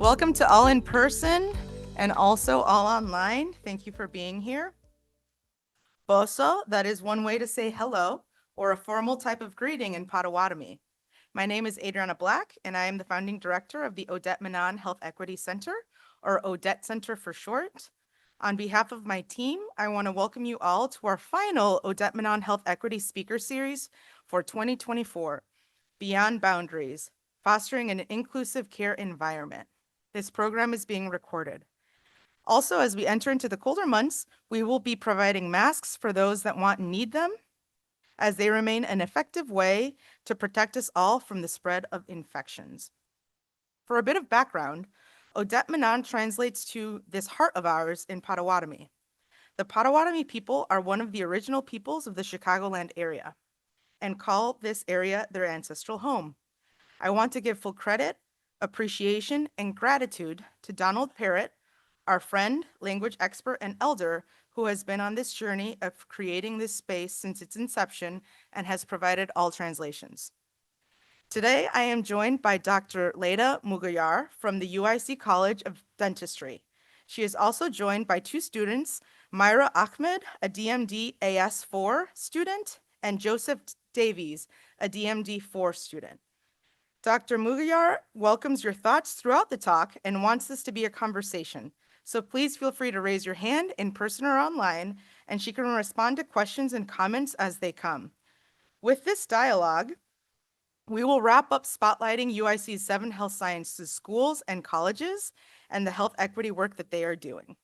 Welcome to all in person and also all online. Thank you for being here. Boso, that is one way to say hello or a formal type of greeting in Potawatomi. My name is Adriana Black, and I am the founding director of the Odehmenan Health Equity Center, or Odeh Center for short. On behalf of my team, I want to welcome you all to our final Odehmenan Health Equity Speaker Series for 2024, Beyond Boundaries, Fostering an Inclusive Care Environment. This program is being recorded. Also, as we enter into the colder months, we will be providing masks for those that want and need them, as they remain an effective way to protect us all from the spread of infections. For a bit of background, Odehmenan translates to this heart of ours in Potawatomi. The Potawatomi people are one of the original peoples of the Chicagoland area and call this area their ancestral home. I want to give full credit, appreciation, and gratitude to Donald Parrott, our friend, language expert, and elder who has been on this journey of creating this space since its inception and has provided all translations. Today, I am joined by Dr. Leda Mugayar from the UIC College of Dentistry. She is also joined by two students, Myra Ahmed, a DMD AS4 student, and Joseph Davies, a DMD 4 student. Dr. Mugayar welcomes your thoughts throughout the talk and wants this to be a conversation. So please feel free to raise your hand in person or online, and she can respond to questions and comments as they come. With this dialogue, we will wrap up spotlighting UIC's 7 health sciences schools and colleges and the health equity work that they are doing.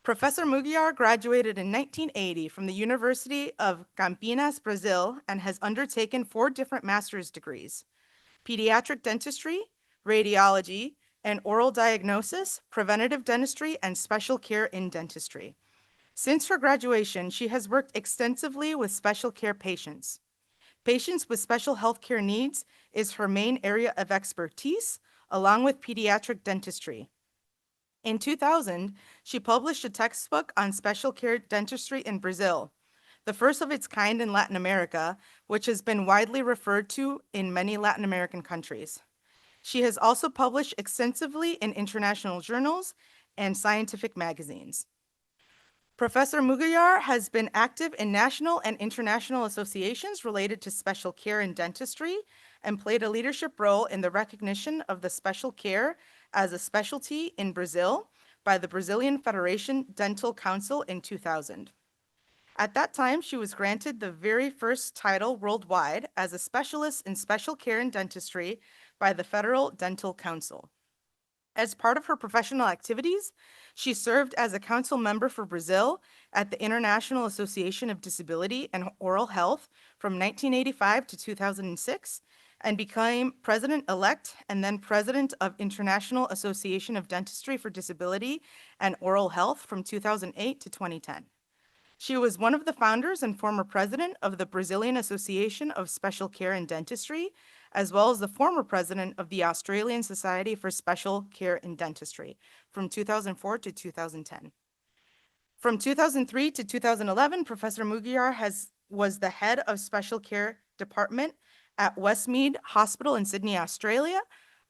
Professor Mugayar graduated in 1980 from the University of Campinas, Brazil, and has undertaken 4 different master's degrees: pediatric dentistry, radiology, and oral diagnosis, preventative dentistry, and special care in dentistry. Since her graduation, she has worked extensively with special care patients. Patients with special healthcare needs is her main area of expertise, along with pediatric dentistry. In 2000, she published a textbook on special care dentistry in Brazil, the first of its kind in Latin America, which has been widely referred to in many Latin American countries. She has also published extensively in international journals and scientific magazines. Professor Mugayar has been active in national and international associations related to special care in dentistry and played a leadership role in the recognition of the special care as a specialty in Brazil by the Brazilian Federation Dental Council in 2000. At that time, she was granted the very first title worldwide as a specialist in special care in dentistry by the Federal Dental Council. As part of her professional activities, she served as a council member for Brazil at the International Association of Disability and Oral Health from 1985 to 2006, and became president-elect and then president of International Association of Dentistry for Disability and Oral Health from 2008 to 2010. She was one of the founders and former president of the Brazilian Association of Special Care in Dentistry, as well as the former president of the Australian Society for Special Care in Dentistry from 2004 to 2010. From 2003 to 2011, Professor Mugayar was the head of special care department at Westmead Hospital in Sydney, Australia,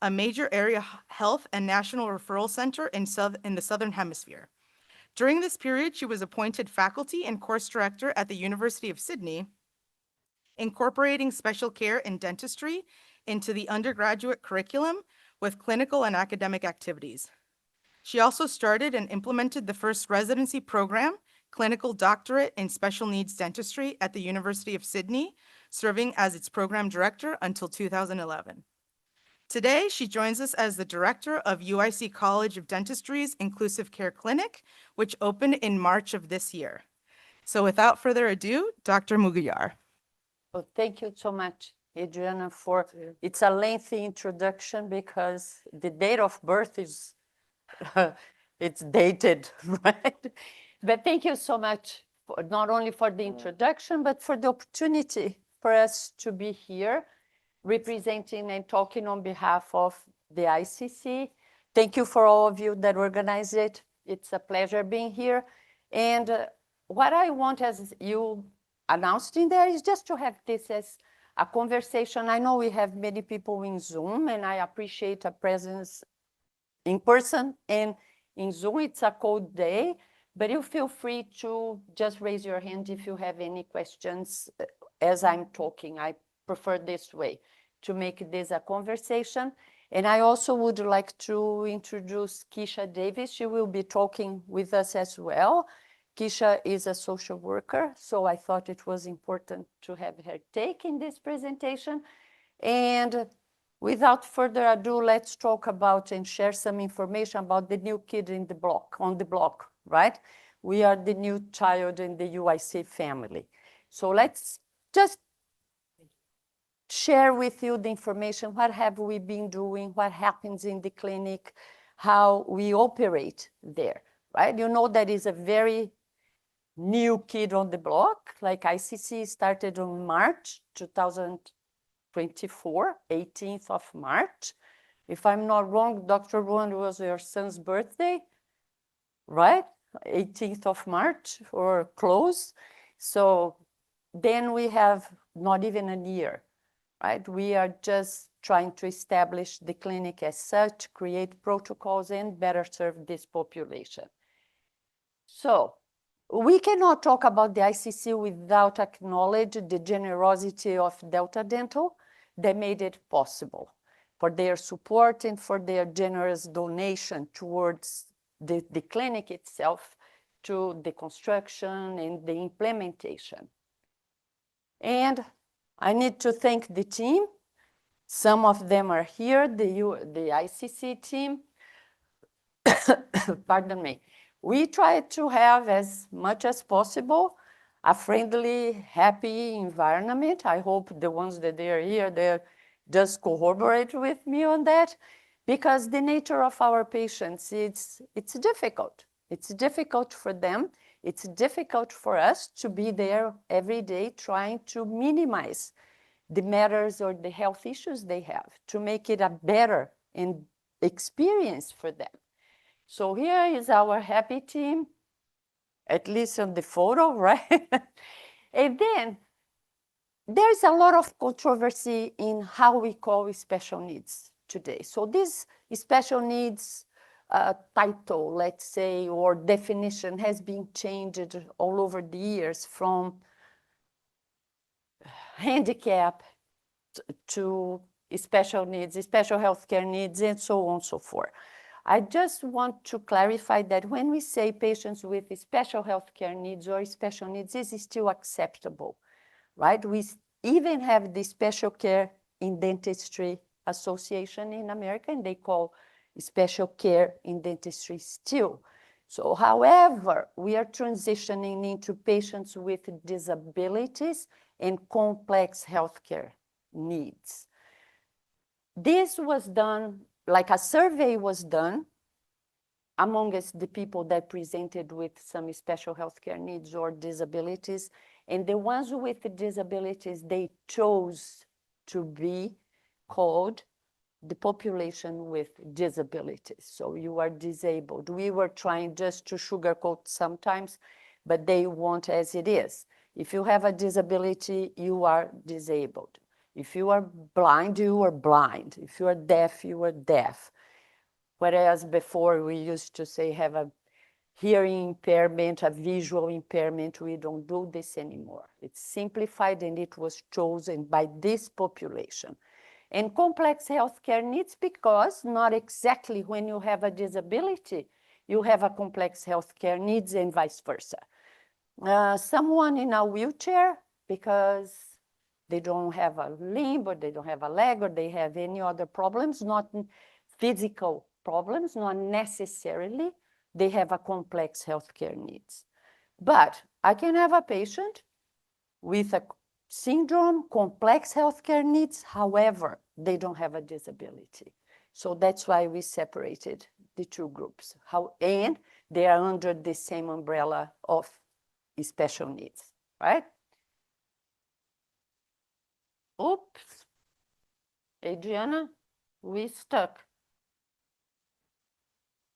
a major area health and national referral center in the Southern Hemisphere. During this period, she was appointed faculty and course director at the University of Sydney, incorporating special care in dentistry into the undergraduate curriculum with clinical and academic activities. She also started and implemented the first residency program, Clinical Doctorate in Special Needs Dentistry at the University of Sydney, serving as its program director until 2011. Today, she joins us as the director of UIC College of Dentistry's Inclusive Care Clinic, which opened in March of this year. So without further ado, Dr. Mugayar. Well, thank you so much, Adriana, for it's a lengthy introduction because the date of birth is it's dated, right? But thank you so much, not only for the introduction, but for the opportunity for us to be here representing and talking on behalf of the ICC. Thank you for all of you that organized it. It's a pleasure being here. And what I want, as you announced in there, is just to have this as a conversation. I know we have many people in Zoom, and I appreciate a presence in person and in Zoom. It's a cold day, but you feel free to just raise your hand if you have any questions as I'm talking. I prefer this way to make this a conversation. And I also would like to introduce Keisha Davis. She will be talking with us as well. Keisha is a social worker, so I thought it was important to have her take in this presentation. And without further ado, let's talk about and share some information about the new kid in the block, on the block, right? We are the new child in the UIC family. So let's just share with you the information. What have we been doing? What happens in the clinic? How we operate there, right? You know, that is a very new kid on the block. Like ICC started on March 2024, 18th of March. If I'm not wrong, Dr. Ruan, was your son's birthday, right? 18th of March or close. So then we have not even a year, right? We are just trying to establish the clinic as such, create protocols, and better serve this population. So we cannot talk about the ICC without acknowledging the generosity of Delta Dental that made it possible, for their support and for their generous donation towards the clinic itself, to the construction and the implementation. And I need to thank the team. Some of them are here, the ICC team. Pardon me. We try to have as much as possible a friendly, happy environment. I hope the ones that they are here, they just corroborate with me on that, because the nature of our patients, it's difficult. It's difficult for them. It's difficult for us to be there every day trying to minimize the matters or the health issues they have, to make it a better experience for them. So here is our happy team, at least on the photo, right? And then there's a lot of controversy in how we call special needs today. So this special needs title, let's say, or definition has been changed all over the years, from handicap to special needs, special healthcare needs, and so on and so forth. I just want to clarify that when we say patients with special healthcare needs or special needs, this is still acceptable, right? We even have the Special Care in Dentistry Association in America, and they call special care in dentistry still. So, however, we are transitioning into patients with disabilities and complex healthcare needs. This was done, like a survey was done amongst the people that presented with some special healthcare needs or disabilities. And the ones with the disabilities, they chose to be called the population with disabilities. So you are disabled. We were trying just to sugarcoat sometimes, but they want as it is. If you have a disability, you are disabled. If you are blind, you are blind. If you are deaf, you are deaf. Whereas before we used to say have a hearing impairment, a visual impairment, we don't do this anymore. It's simplified and it was chosen by this population. And complex healthcare needs, because not exactly when you have a disability, you have a complex healthcare needs, and vice versa. Someone in a wheelchair, because they don't have a limb or they don't have a leg or they have any other problems, not physical problems, not necessarily they have a complex healthcare needs. But I can have a patient with a syndrome, complex healthcare needs, however, they don't have a disability. So that's why we separated the two groups. And they are under the same umbrella of special needs, right? Oops, Adriana, we stuck.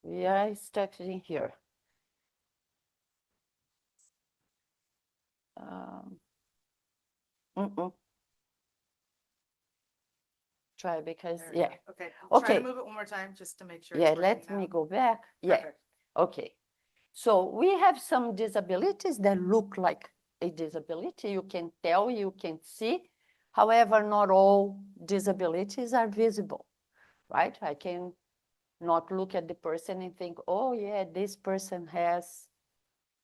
We are stuck in here. try because, There we yeah. go. Okay. Try Okay. to move it one more time just to make sure Yeah, it's working let me now. go back. Yeah, Perfect. okay. So we have some disabilities that look like a disability. You can tell, you can see. However, not all disabilities are visible, right? I can not look at the person and think, oh yeah, this person has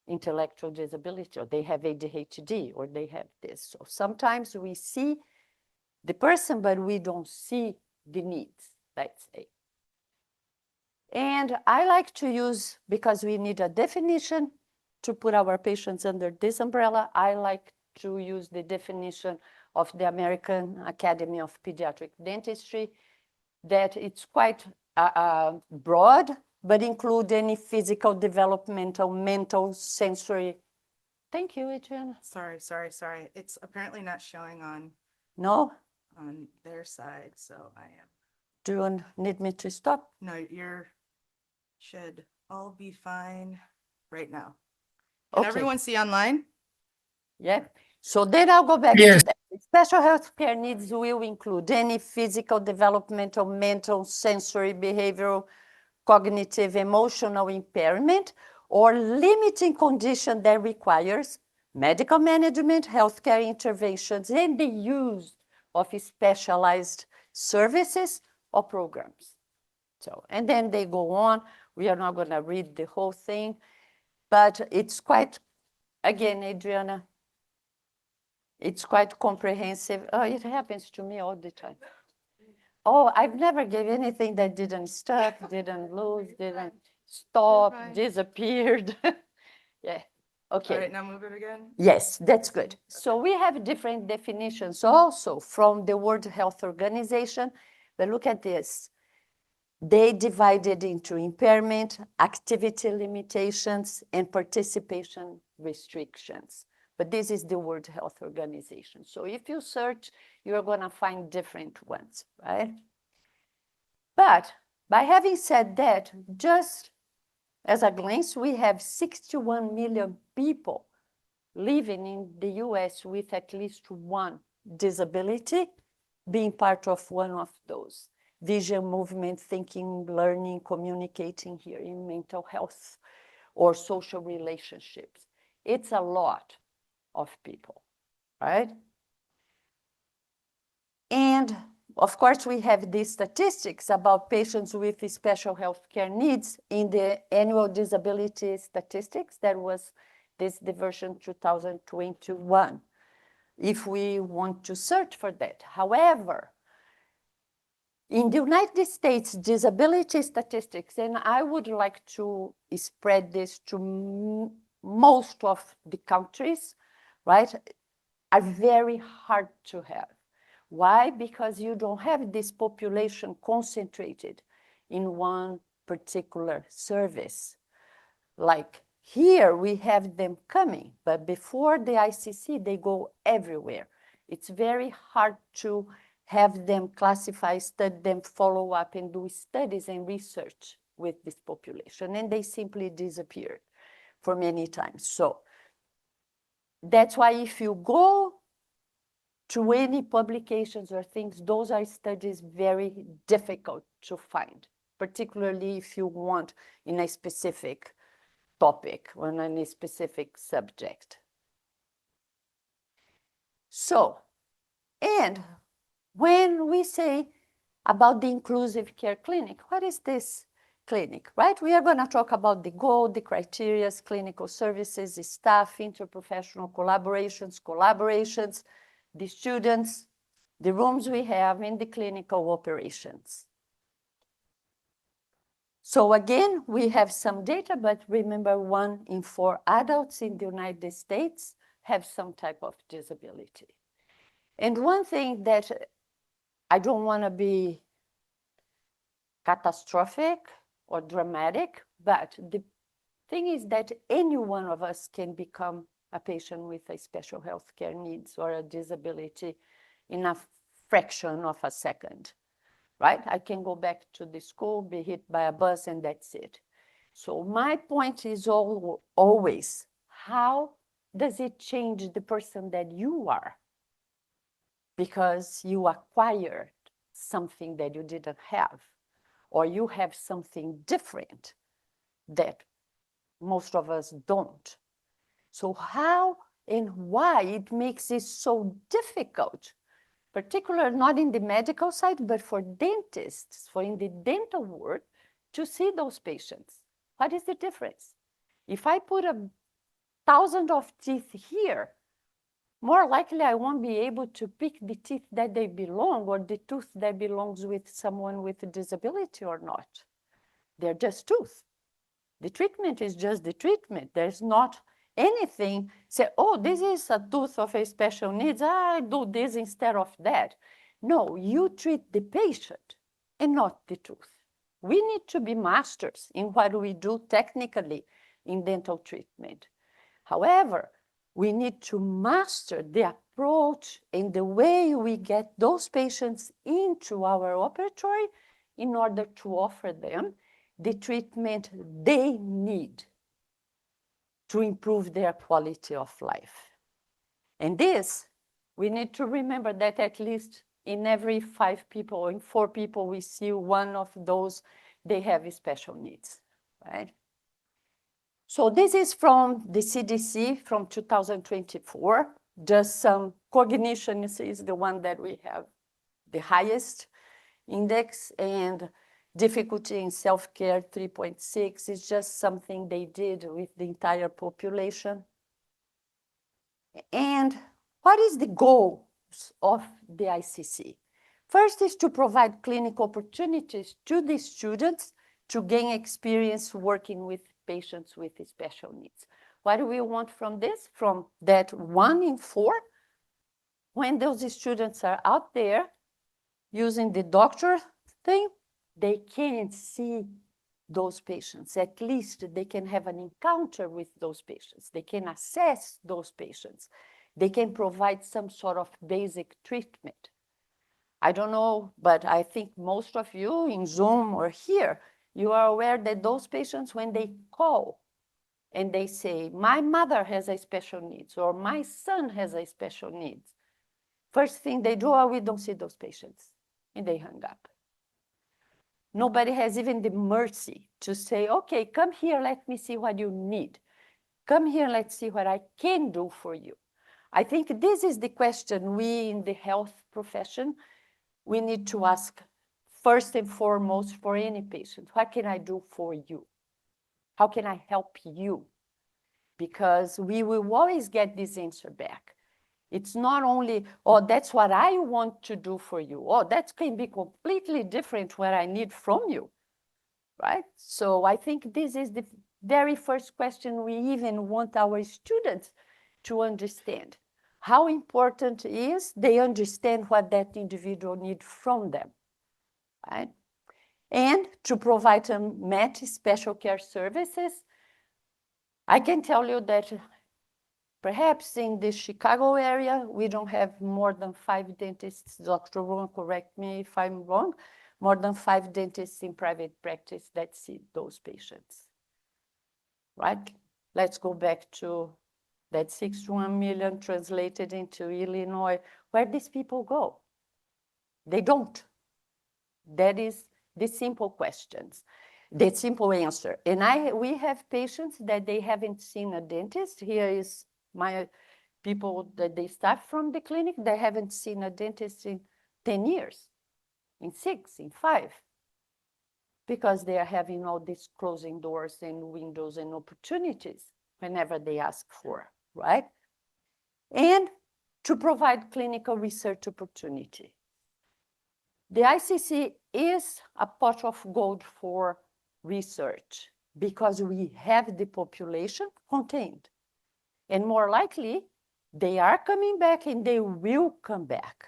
intellectual disability, or they have ADHD, or they have this. So sometimes we see the person, but we don't see the needs, let's say. And I like to use, because we need a definition to put our patients under this umbrella, I like to use the definition of the American Academy of Pediatric Dentistry, that it's quite broad, but include any physical, developmental, mental, sensory. Thank you, Adriana. Sorry. It's apparently not showing on No? their side, so I am. Do you need me to stop? No, you're should all be fine right now. Can Okay. everyone see online? Yeah. So then I'll go back Yes. to that. Special health care needs will include any physical, developmental, mental, sensory, behavioral, cognitive, emotional impairment, or limiting condition that requires medical management, healthcare interventions, and the use of specialized services or programs. So, and then they go on. We are not going to read the whole thing, but it's quite, again, Adriana, it's quite comprehensive. Oh, it happens to me all the time. Oh, I've never gave anything that didn't stop, didn't lose, didn't stop, fine. disappeared. Yeah, okay. All right, now move it again. Yes, that's good. So we have different definitions also from the World Health Organization. But look at this. They divided into impairment, activity limitations, and participation restrictions. But this is the World Health Organization. So if you search, you're going to find different ones, right? But by having said that, just as a glance, we have 61 million people living in the US with at least one disability, being part of one of those. Vision, movement, thinking, learning, communicating, hearing, mental health, or social relationships. It's a lot of people, right? And of course, we have these statistics about patients with special health care needs in the annual disability statistics. That was the version 2021, if we want to search for that. However, in the United States, disability statistics, and I would like to spread this to most of the countries, right, are very hard to have. Why? Because you don't have this population concentrated in one particular service. Like here, we have them coming, but before the ICC, they go everywhere. It's very hard to have them classify, study them, follow up, and do studies and research with this population. And they simply disappeared for many times. So that's why if you go to any publications or things, those are studies very difficult to find, particularly if you want in a specific topic or on a specific subject. So, and when we say about the inclusive care clinic, what is this clinic, right? We are going to talk about the goal, the criteria, clinical services, the staff, interprofessional collaborations, the students, the rooms we have, and the clinical operations. So again, we have some data, but remember 1 in 4 adults in the United States have some type of disability. And one thing that I don't want to be catastrophic or dramatic, but the thing is that any one of us can become a patient with a special health care needs or a disability in a fraction of a second, right? I can go back to the school, be hit by a bus, and that's it. So my point is always, how does it change the person that you are? Because you acquired something that you didn't have, or you have something different that most of us don't. So how and why it makes it so difficult, particularly not in the medical side, but for dentists, for in the dental world, to see those patients? What is the difference? If I put 1,000 of teeth here, more likely I won't be able to pick the teeth that they belong, or the tooth that belongs with someone with a disability or not. They're just tooth. The treatment is just the treatment. There's not anything, say, oh, this is a tooth of a special needs, I do this instead of that. No, you treat the patient and not the tooth. We need to be masters in what we do technically in dental treatment. However, we need to master the approach and the way we get those patients into our operatory in order to offer them the treatment they need to improve their quality of life. And this, we need to remember that at least in every 5 people, in 4 people, we see one of those, they have special needs, right? So this is from the CDC from 2024. Just some cognition is the one that we have the highest index, and difficulty in self-care 3.6 is just something they did with the entire population. And what is the goals of the ICC? First is to provide clinical opportunities to the students to gain experience working with patients with special needs. What do we want from this? From that 1 in 4, when those students are out there using the doctor thing, they can see those patients. At least they can have an encounter with those patients. They can assess those patients. They can provide some sort of basic treatment. I don't know, but I think most of you in Zoom or here, you are aware that those patients, when they call and they say, my mother has a special needs, or my son has a special needs, first thing they do, oh, we don't see those patients, and they hang up. Nobody has even the mercy to say, okay, come here, let me see what you need. Come here, let's see what I can do for you. I think this is the question we in the health profession, we need to ask first and foremost for any patient. What can I do for you? How can I help you? Because we will always get this answer back. It's not only, oh, that's what I want to do for you. Oh, that can be completely different what I need from you, right? So I think this is the very first question we even want our students to understand. How important is they understand what that individual needs from them, right? And to provide them met special care services. I can tell you that perhaps in the Chicago area, we don't have more than 5 dentists. Dr. Ron, correct me if I'm wrong, more than 5 dentists in private practice that see those patients, right? Let's go back to that 61 million translated into Illinois. Where these people go? They don't. That is the simple questions, the simple answer. And we have patients that they haven't seen a dentist. Here is my people that they start from the clinic, they haven't seen a dentist in 10 years, in 6, in 5, because they are having all these closing doors and windows and opportunities whenever they ask for, right? And to provide clinical research opportunity. The ICC is a pot of gold for research because we have the population contained. And more likely, they are coming back and they will come back,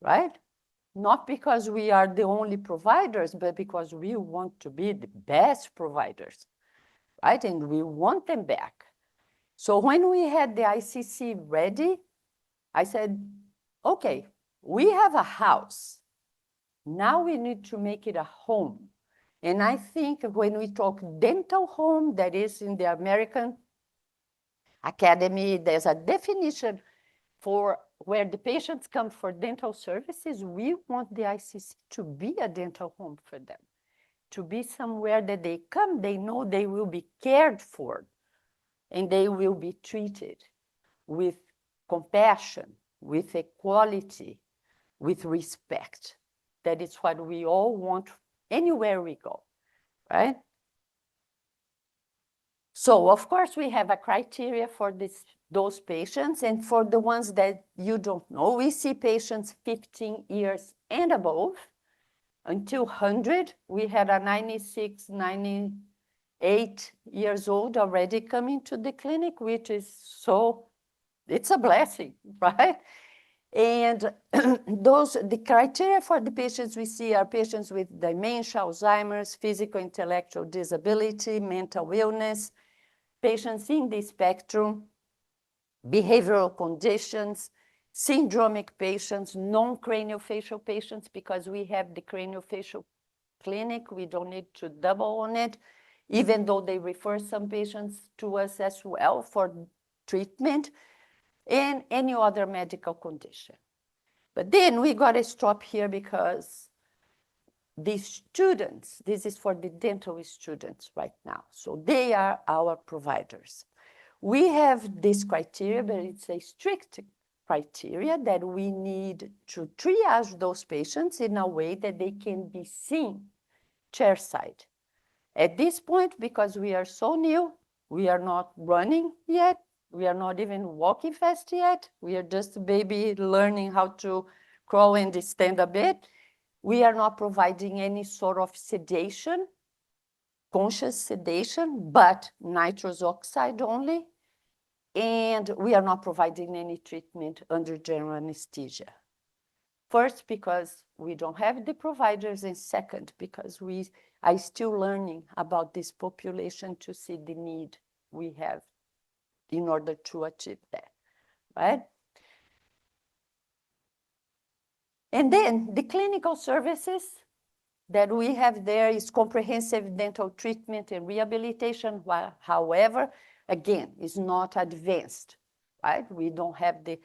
right? Not because we are the only providers, but because we want to be the best providers, right? And we want them back. So when we had the ICC ready, I said, okay, we have a house. Now we need to make it a home. And I think when we talk dental home, that is in the American Academy, there's a definition for where the patients come for dental services, we want the ICC to be a dental home for them, to be somewhere that they come, they know they will be cared for, and they will be treated with compassion, with equality, with respect. That is what we all want anywhere we go, right? So of course we have a criteria for those patients, and for the ones that you don't know, we see patients 15 years and above. Until 100, we had a 96, 98 years old already coming to the clinic, which is so, it's a blessing, right? And the criteria for the patients we see are patients with dementia, Alzheimer's, physical, intellectual disability, mental illness, patients in the spectrum, behavioral conditions, syndromic patients, non-craniofacial patients, because we have the craniofacial clinic, we don't need to double on it, even though they refer some patients to us as well for treatment, and any other medical condition. But then we got to stop here because the students, this is for the dental students right now, so they are our providers. We have this criteria, but it's a strict criteria that we need to triage those patients in a way that they can be seen chairside. At this point, because we are so new, we are not running yet, we are not even walking fast yet, we are just a baby learning how to crawl and stand a bit. We are not providing any sort of sedation, conscious sedation, but nitrous oxide only. And we are not providing any treatment under general anesthesia. First, because we don't have the providers, and second, because we are still learning about this population to see the need we have in order to achieve that, right? And then the clinical services that we have there is comprehensive dental treatment and rehabilitation. However, again, is not advanced, right? We don't have the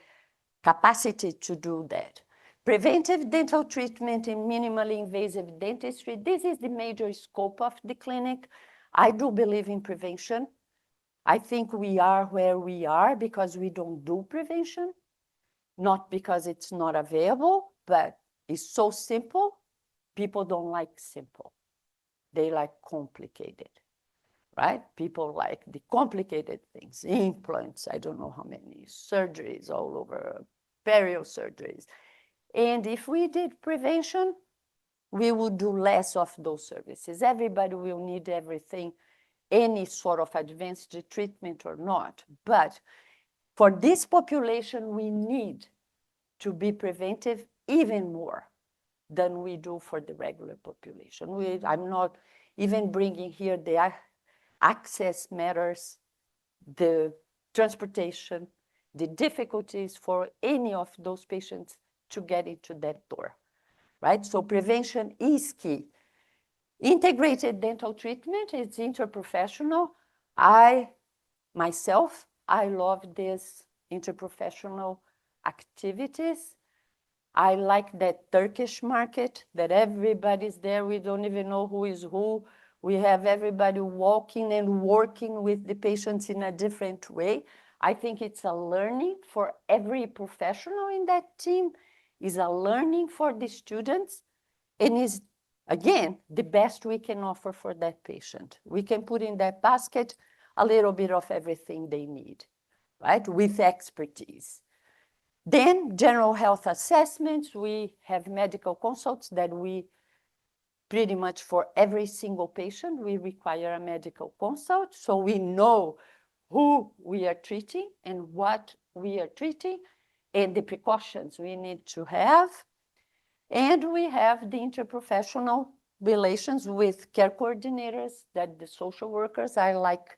capacity to do that. Preventive dental treatment and minimally invasive dentistry, this is the major scope of the clinic. I do believe in prevention. I think we are where we are because we don't do prevention, not because it's not available, but it's so simple. People don't like simple. They like complicated, right? People like the complicated things, implants, I don't know how many, surgeries all over, perio surgeries. And if we did prevention, we would do less of those services. Everybody will need everything, any sort of advanced treatment or not. But for this population, we need to be preventive even more than we do for the regular population. I'm not even bringing here the access matters, the transportation, the difficulties for any of those patients to get into that door, right? So prevention is key. Integrated dental treatment is interprofessional. I love these interprofessional activities. I like that Turkish market, that everybody's there. We don't even know who is who. We have everybody walking and working with the patients in a different way. I think it's a learning for every professional in that team, is a learning for the students, and is, again, the best we can offer for that patient. We can put in that basket a little bit of everything they need, right, with expertise. Then general health assessments, we have medical consults that we pretty much for every single patient, we require a medical consult. So we know who we are treating and what we are treating and the precautions we need to have. And we have the interprofessional relations with care coordinators, that the social workers, I like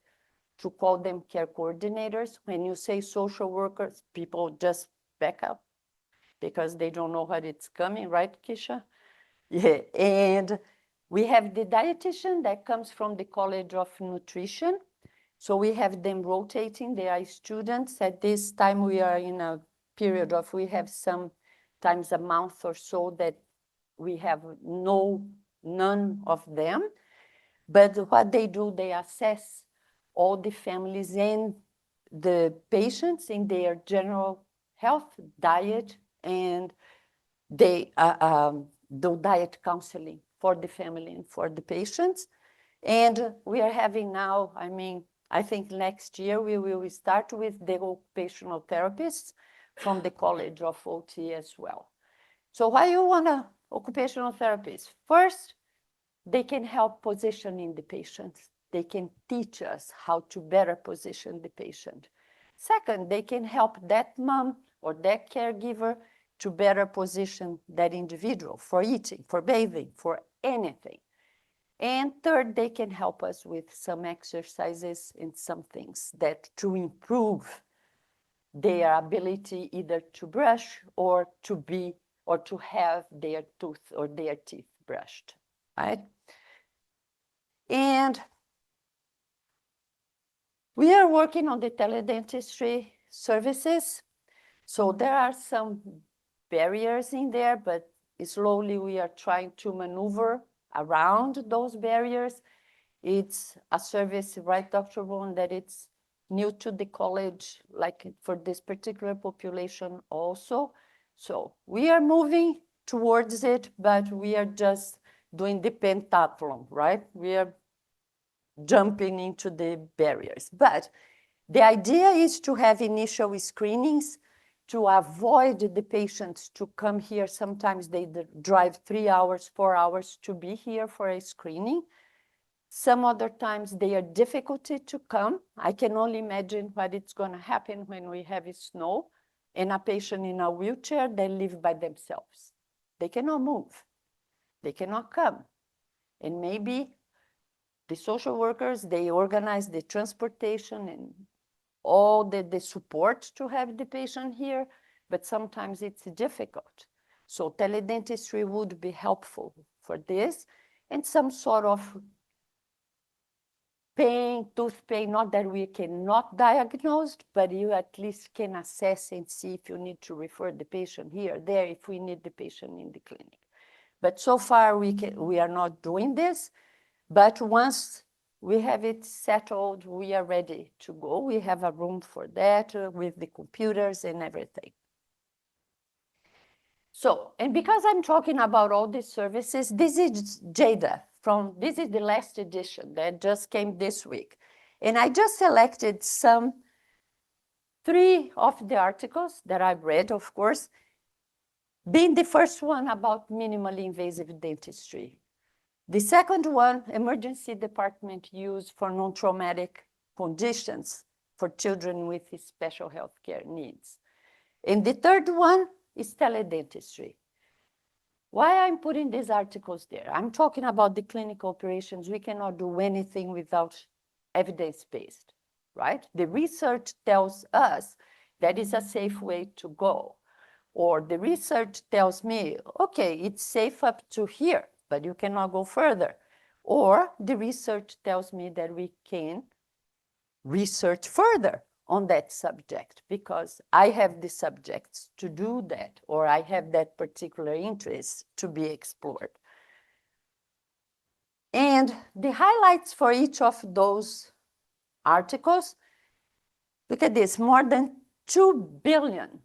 to call them care coordinators. When you say social workers, people just back up because they don't know what it's coming, right, Keisha? Yeah, and we have the dietitian that comes from the College of Nutrition. So we have them rotating. They are students. At this time, we are in a period of, we have sometimes a month or so that we have none of them. But what they do, they assess all the families and the patients in their general health, diet, and they do diet counseling for the family and for the patients. And we are having now, I mean, I think next year we will start with the occupational therapists from the College of OT as well. So why you want an occupational therapist? First, they can help positioning the patient. They can teach us how to better position the patient. Second, they can help that mom or that caregiver to better position that individual for eating, for bathing, for anything. And third, they can help us with some exercises and some things that to improve their ability either to brush or to have their tooth or their teeth brushed, right? And we are working on the teledentistry services. So there are some barriers in there, but slowly we are trying to maneuver around those barriers. It's a service, right, Dr. Bowen, that it's new to the college, like for this particular population also. So we are moving towards it, but we are just doing the pentathlon, right? We are jumping into the barriers. But the idea is to have initial screenings to avoid the patients to come here. Sometimes they drive 3 hours, 4 hours to be here for a screening. Some other times they are difficulty to come. I can only imagine what it's going to happen when we have snow and a patient in a wheelchair, they live by themselves. They cannot move. They cannot come. And maybe the social workers, they organize the transportation and all the support to have the patient here, but sometimes it's difficult. So teledentistry would be helpful for this, and some sort of pain, tooth pain, not that we cannot diagnose, but you at least can assess and see if you need to refer the patient here, there, if we need the patient in the clinic. But so far we are not doing this, but once we have it settled, we are ready to go. We have a room for that with the computers and everything. So, and because I'm talking about all these services, this is Jada this is the last edition that just came this week. And I just selected 3 of the articles that I've read, of course, being the first one about minimally invasive dentistry. The second one, emergency department use for non-traumatic conditions for children with special healthcare needs. And the third one is teledentistry. Why I'm putting these articles there? I'm talking about the clinical operations. We cannot do anything without evidence-based, right? The research tells us that is a safe way to go. Or the research tells me, okay, it's safe up to here, but you cannot go further. Or the research tells me that we can research further on that subject because I have the subjects to do that, or I have that particular interest to be explored. And the highlights for each of those articles, look at this, more than $2 billion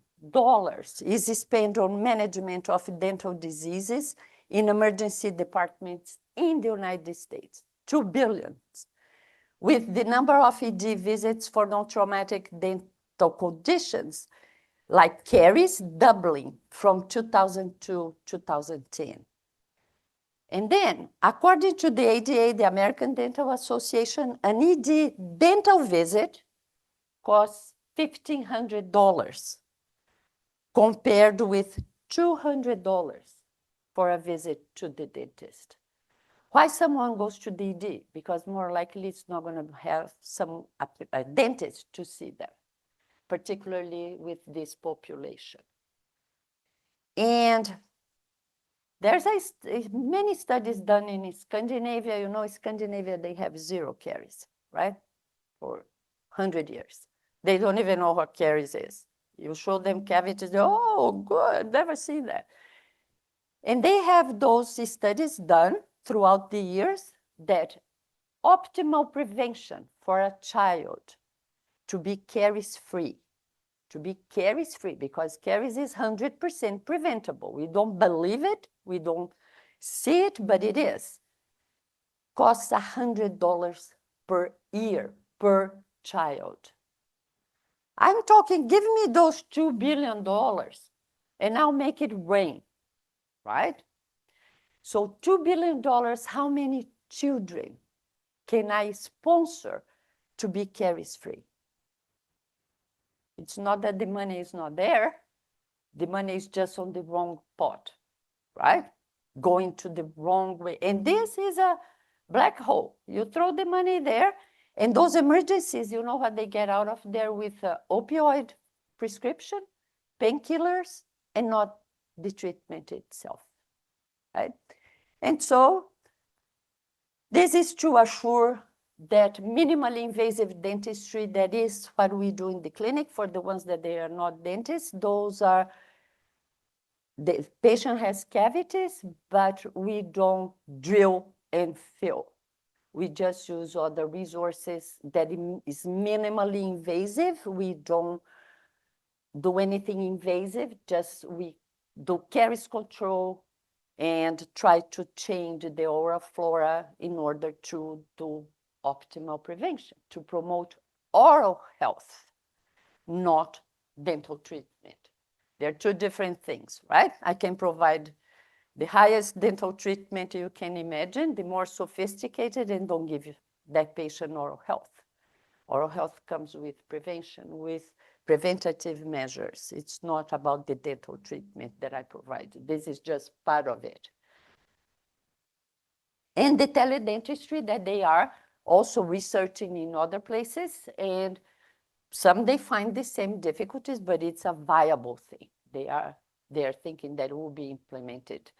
is spent on management of dental diseases in emergency departments in the United States, $2 billion. With the number of ED visits for non-traumatic dental conditions, like caries, doubling from 2000 to 2010. And then, according to the ADA, the American Dental Association, an ED dental visit costs $1,500 compared with $200 for a visit to the dentist. Why someone goes to the ED? Because more likely it's not going to have a dentist to see them, particularly with this population. And there's many studies done in Scandinavia. You know, in Scandinavia, they have 0 caries, right? For 100 years. They don't even know what caries is. You show them cavities, oh, good, never seen that. And they have those studies done throughout the years that optimal prevention for a child to be caries-free, because caries is 100% preventable. We don't believe it, we don't see it, but it is. Costs $100 per year per child. I'm talking, give me those $2 billion and I'll make it rain, right? So $2 billion, how many children can I sponsor to be caries-free? It's not that the money is not there. The money is just on the wrong pot, right? Going to the wrong way. And this is a black hole. You throw the money there, and those emergencies, you know what they get out of there with opioid prescription, painkillers, and not the treatment itself, right? And so this is to assure that minimally invasive dentistry, that is what we do in the clinic for the ones that they are not dentists. Those are, the patient has cavities, but we don't drill and fill. We just use other resources that is minimally invasive. We don't do anything invasive, just we do caries control and try to change the oral flora in order to do optimal prevention, to promote oral health, not dental treatment. They're two different things, right? I can provide the highest dental treatment you can imagine, the more sophisticated, and don't give that patient oral health. Oral health comes with prevention, with preventative measures. It's not about the dental treatment that I provide. This is just part of it. And the teledentistry that they are also researching in other places, and some they find the same difficulties, but it's a viable thing. They're thinking that it will be implemented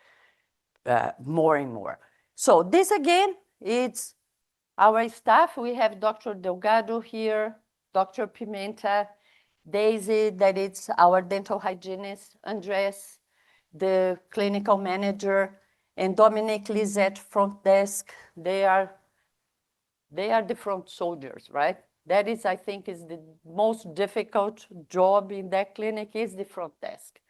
more and more. So this again, it's our staff. We have Dr. Delgado here, Dr. Pimenta, Daisy, that it's our dental hygienist, Andres, the clinical manager, and Dominic Lizette, front desk. They are the front soldiers, right? That is, I think, is the most difficult job in that clinic is the front desk.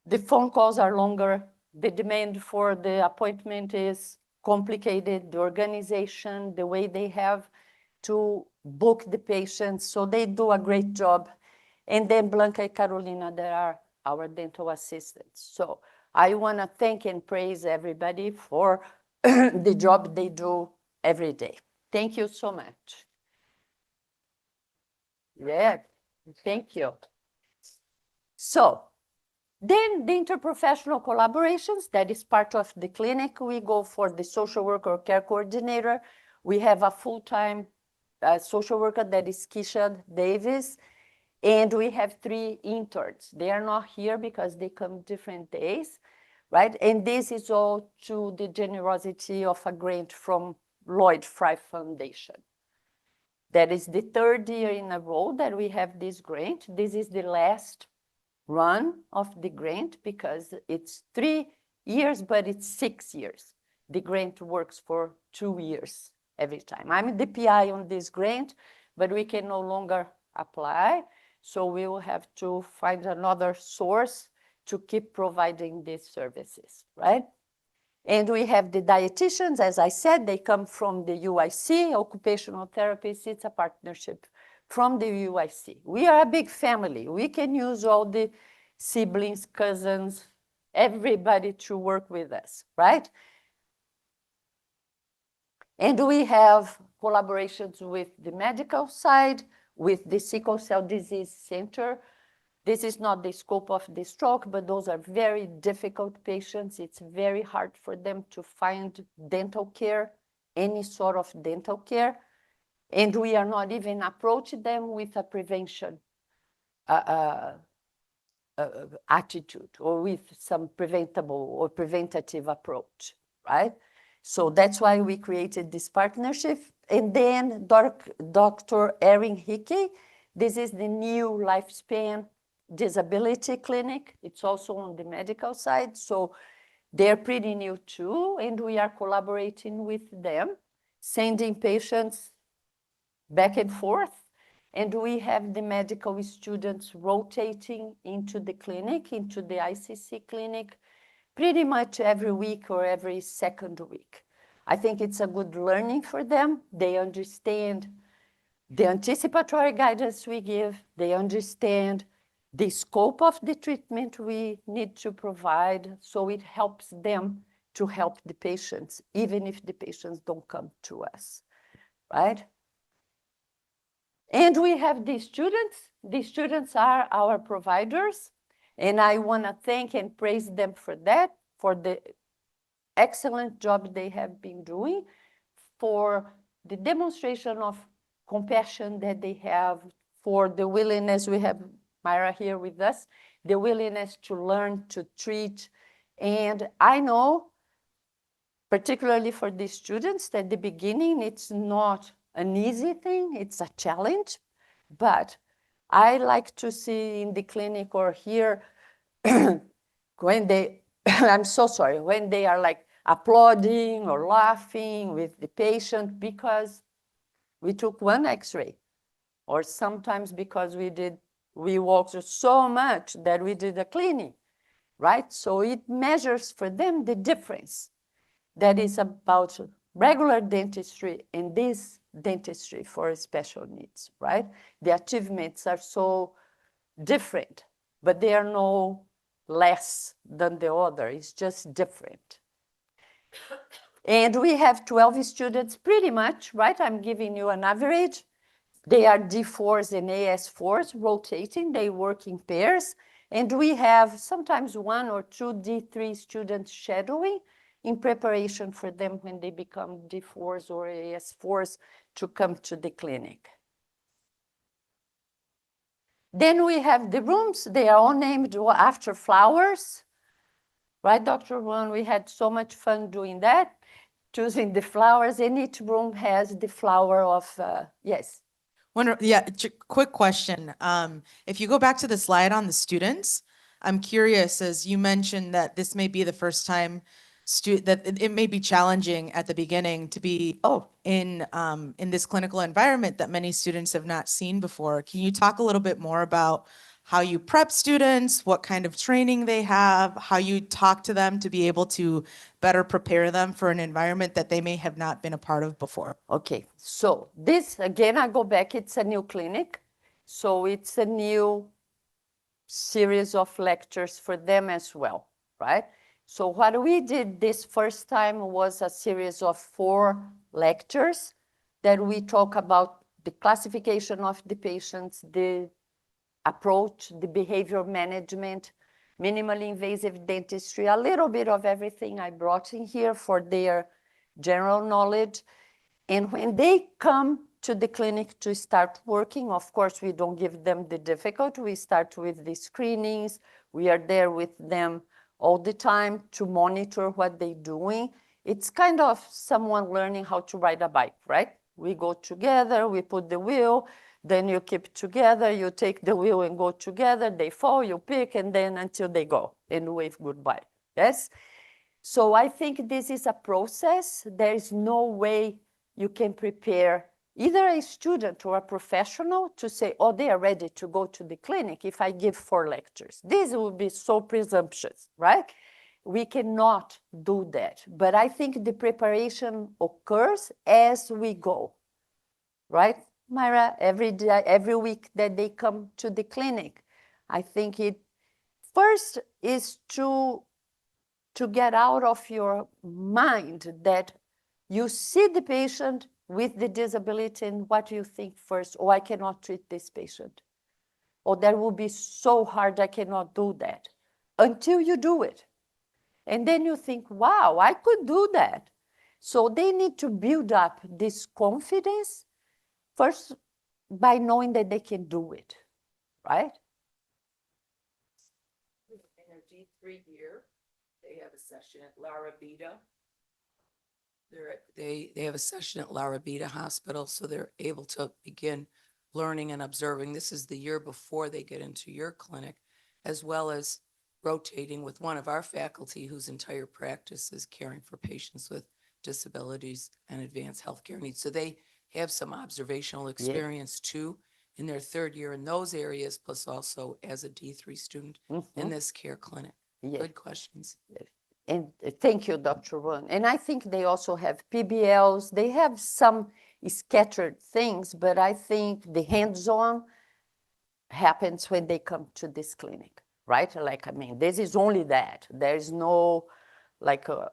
The phone calls are longer. The demand for the appointment is complicated. The organization, the way they have to book the patients. So they do a great job. And then Blanca and Carolina, they are our dental assistants. So I want to thank and praise everybody for the job they do every day. Thank you so much. Yeah, thank you. So then the interprofessional collaborations, that is part of the clinic. We go for the social worker or care coordinator. We have a full-time social worker that is Keisha Davis. And we have 3 interns. They are not here because they come different days, right? And this is all to the generosity of a grant from Lloyd Fry Foundation. That is the 3rd year in a row that we have this grant. This is the last run of the grant because it's 3 years, but it's 6 years. The grant works for 2 years every time. I'm the PI on this grant, but we can no longer apply. So we will have to find another source to keep providing these services, right? And we have the dietitians, as I said, they come from the UIC, occupational therapists. It's a partnership from the UIC. We are a big family. We can use all the siblings, cousins, everybody to work with us, right? And we have collaborations with the medical side, with the Sickle Cell Disease Center. This is not the scope of the stroke, but those are very difficult patients. It's very hard for them to find dental care, any sort of dental care. And we are not even approaching them with a prevention attitude or with some preventable or preventative approach, right? So that's why we created this partnership. And then Dr. Erin Hickey, This is the new lifespan disability clinic. It's also on the medical side. So they're pretty new too, and we are collaborating with them, sending patients back and forth. And we have the medical students rotating into the clinic, into the ICC clinic, pretty much every week or every second week. I think it's a good learning for them. They understand the anticipatory guidance we give. They understand the scope of the treatment we need to provide, so it helps them to help the patients, even if the patients don't come to us, right? And we have the students. The students are our providers, and I want to thank and praise them for that, for the excellent job they have been doing, for the demonstration of compassion that they have, for the willingness. We have Myra here with us, the willingness to learn, to treat. And I know, particularly for the students, at the beginning, it's not an easy thing, it's a challenge. But I like to see in the clinic or here, when they, I'm so sorry, when they are like applauding or laughing with the patient because we took one x-ray, or sometimes because we walked so much that we did a cleaning, right? So it measures for them the difference that is about regular dentistry and this dentistry for special needs, right? The achievements are so different, but they are no less than the other. It's just different. And we have 12 students pretty much, right? I'm giving you an average. They are D4s and AS4s rotating. They work in pairs. And we have sometimes 1 or 2 D3 students shadowing in preparation for them when they become D4s or AS4s to come to the clinic. Then we have the rooms. They are all named after flowers. Right, Dr. Juan? We had so much fun doing that, choosing the flowers. And each room has the flower of, yes. Quick question. If you go back to the slide on the students, I'm curious, as you mentioned that this may be the first time that it may be challenging at the beginning to be in this clinical environment that many students have not seen before. Can you talk a little bit more about how you prep students, what kind of training they have, how you talk to them to be able to better prepare them for an environment that they may have not been a part of before? Okay, so this, again, I go back, it's a new clinic. So it's a new series of lectures for them as well, right? So what we did this first time was a series of 4 lectures that we talk about the classification of the patients, the approach, the behavior management, minimally invasive dentistry, a little bit of everything I brought in here for their general knowledge. And when they come to the clinic to start working, of course, we don't give them the difficult. We start with the screenings. We are there with them all the time to monitor what they're doing. It's kind of someone learning how to ride a bike, right? We go together, we put the wheel, then you keep together, you take the wheel and go together, they fall, you pick, and then until they go and wave goodbye, yes? So I think this is a process. There is no way you can prepare either a student or a professional to say, oh, they are ready to go to the clinic if I give 4 lectures. This would be so presumptuous, right? We cannot do that. But I think the preparation occurs as we go, right, Myra? Every day, every week that they come to the clinic, I think it first is to get out of your mind that you see the patient with the disability and what you think first, oh, I cannot treat this patient. Or that will be so hard, I cannot do that. Until you do it. And then you think, wow, I could do that. So they need to build up this confidence first by knowing that they can do it, right? In their D3 year, they have a session at La Rabida. They have a session at La Rabida Hospital, so they're able to begin learning and observing. This is the year before they get into your clinic, as well as rotating with one of our faculty whose entire practice is caring for patients with disabilities and advanced healthcare needs. So they have some observational experience too in their third year in those areas, plus also as a D3 student in this care clinic. Yeah. Good questions. And thank you, Dr. Ron. And I think they also have PBLs. They have some scattered things, but I think the hands-on happens when they come to this clinic, right? Like, I mean, this is only that. There is no, like, a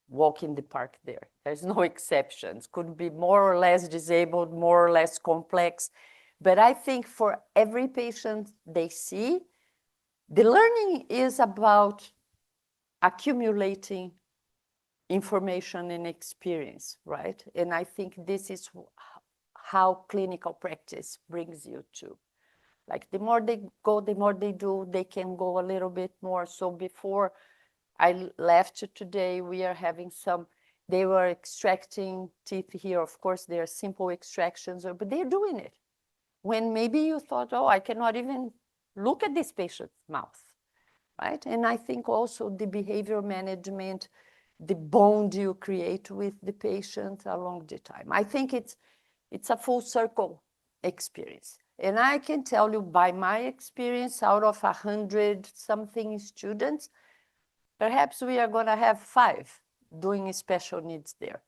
walk in the park there. There's no exceptions. Could be more or less disabled, more or less complex. But I think for every patient they see, the learning is about accumulating information and experience, right? And I think this is how clinical practice brings you to. Like the more they go, the more they do, they can go a little bit more. So before I left today, we are having some, they were extracting teeth here. Of course, they are simple extractions, but they're doing it. When maybe you thought, oh, I cannot even look at this patient's mouth, right? And I think also the behavior management, the bond you create with the patient along the time. I think it's a full circle experience. And I can tell you by my experience, out of 100 something students, perhaps we are going to have 5 doing special needs there,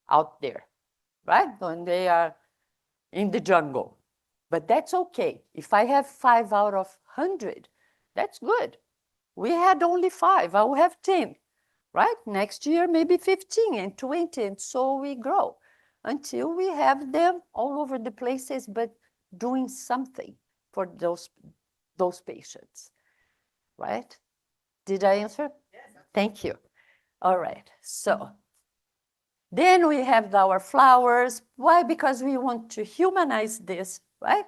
out there, right? When they are in the jungle. But that's okay. If I have 5 out of 100, that's good. We had only 5, I will have 10, right? Next year, maybe 15 and 20, and so we grow until we have them all over the places, but doing something for those patients, right? Did I answer? Yes. Thank you. All right, so then we have our flowers. Why? Because we want to humanize this, right?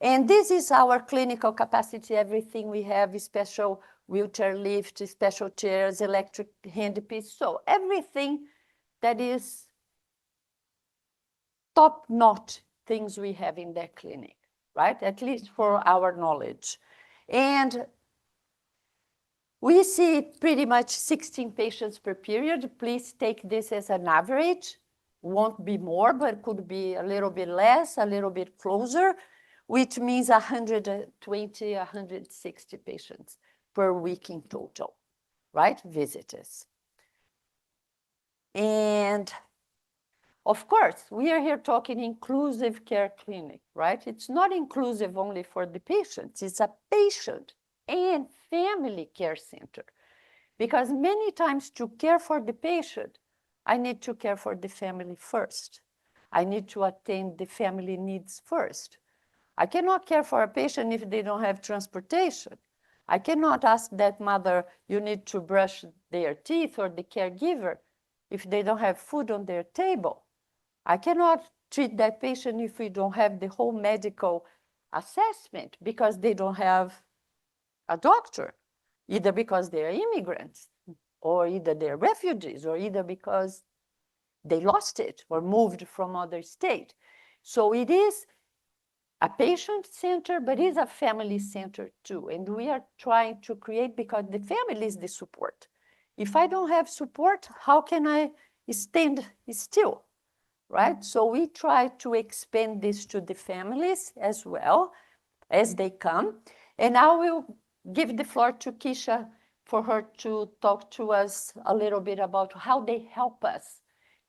And this is our clinical capacity, everything we have, special wheelchair lift, special chairs, electric handpiece. So everything that is top-notch things we have in that clinic, right? At least for our knowledge. And we see pretty much 16 patients per period. Please take this as an average. Won't be more, but could be a little bit less, a little bit closer, which means 120, 160 patients per week in total, right? Visitors. And of course, we are here talking inclusive care clinic, right? It's not inclusive only for the patients. It's a patient and family care center. Because many times to care for the patient, I need to care for the family first. I need to attend the family needs first. I cannot care for a patient if they don't have transportation. I cannot ask that mother, you need to brush their teeth, or the caregiver, if they don't have food on their table. I cannot treat that patient if we don't have the whole medical assessment because they don't have a doctor, either because they're immigrants, or either they're refugees, or either because they lost it or moved from other state. So it is a patient center, but it's a family center too. And we are trying to create, because the family is the support. If I don't have support, how can I stand still, right? So we try to expand this to the families as well as they come. And I will give the floor to Keisha for her to talk to us a little bit about how they help us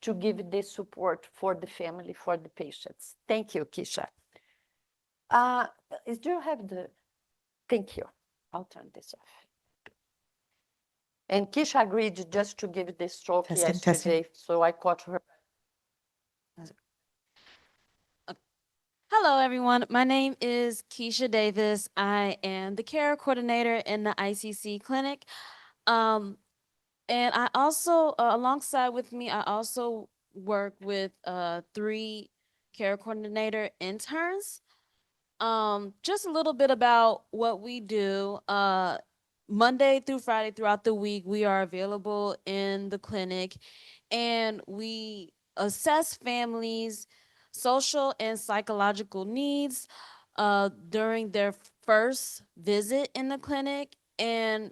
to give this support for the family, for the patients. Thank you, Keisha. Do you have the, thank you. I'll turn this off. And Keisha agreed just to give this talk yesterday, so I caught her. Hello, everyone. My name is Keisha Davis. I am the care coordinator in the ICC clinic. And I also, alongside with me, I also work with 3 care coordinator interns. Just a little bit about what we do. Monday through Friday throughout the week, we are available in the clinic, and we assess families social and psychological needs during their first visit in the clinic. And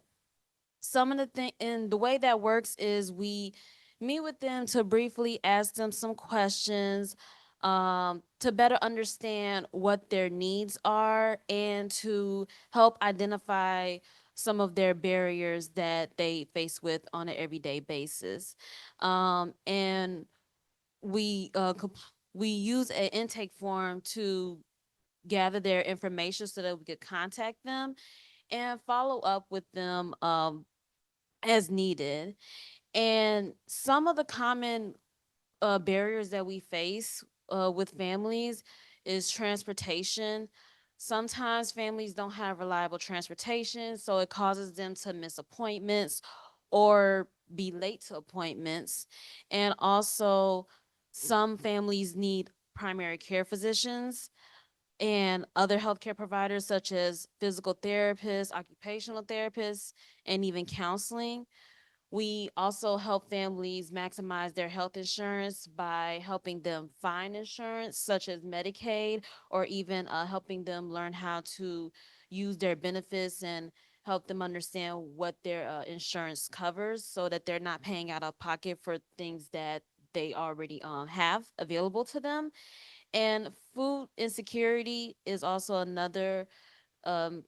some of the thing and the way that works is we meet with them to briefly ask them some questions to better understand what their needs are and to help identify some of their barriers that they face with on an everyday basis. And we we use an intake form to gather their information so that we could contact them and follow up with them as needed. And some of the common barriers that we face with families is transportation. Sometimes families don't have reliable transportation, so it causes them to miss appointments or be late to appointments. And also, some families need primary care physicians and other healthcare providers, such as physical therapists, occupational therapists, and even counseling. We also help families maximize their health insurance by helping them find insurance, such as Medicaid, or even helping them learn how to use their benefits and help them understand what their insurance covers so that they're not paying out of pocket for things that they already have available to them. And food insecurity is also another um,